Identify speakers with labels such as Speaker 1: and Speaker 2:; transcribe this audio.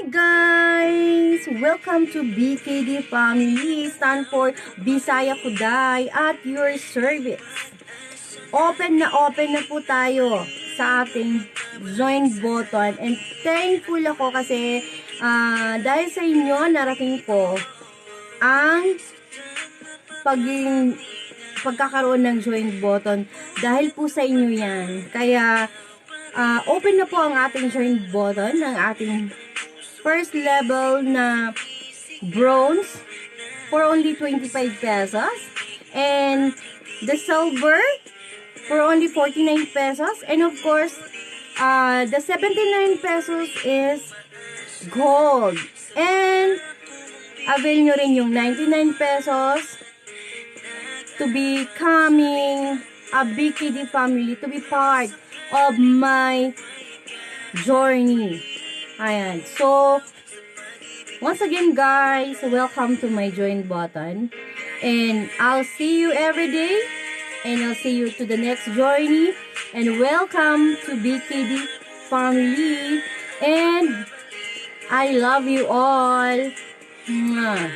Speaker 1: guys! Welcome to BKD family, stand for Bisaya koh at your service. Open na po tayo sa ating join button and thankful ako kasi dahil sa inyo narating ko ang pagkakaroon ng join button dahil po sa inyo yan. Kaya open na po ang ating join button ng ating first level na bronze for only 25 pesos and the silver for only 49 pesos, and of course the 79 pesos is gold, and avail nyo rin yung 99 pesos to becoming a BKD family, to be part of my journey. Ayan. So, once again guys, welcome to my join button. And I'll see you every day. And I'll see you to the next journey. And welcome to BKD family. And I love you all. Mwah.